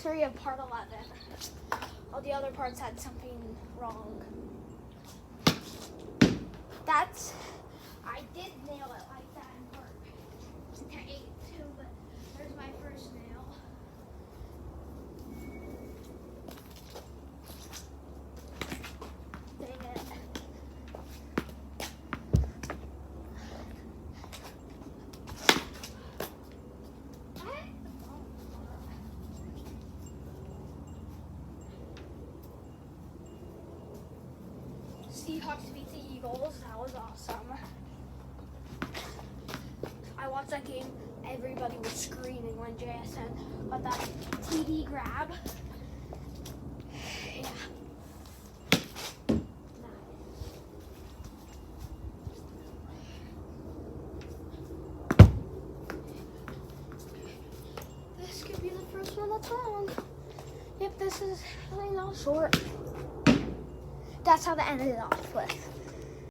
3 of part 11. All the other parts had something wrong. I did nail it like that in part 8 too, but there's my first nail. Dang it. Seahawks beat the Eagles. That was awesome. I watched that game. Everybody was screaming when JSN got that TD grab. Yeah. This could be the first one that's wrong. Yep, this is really not short. That's how that ended off with.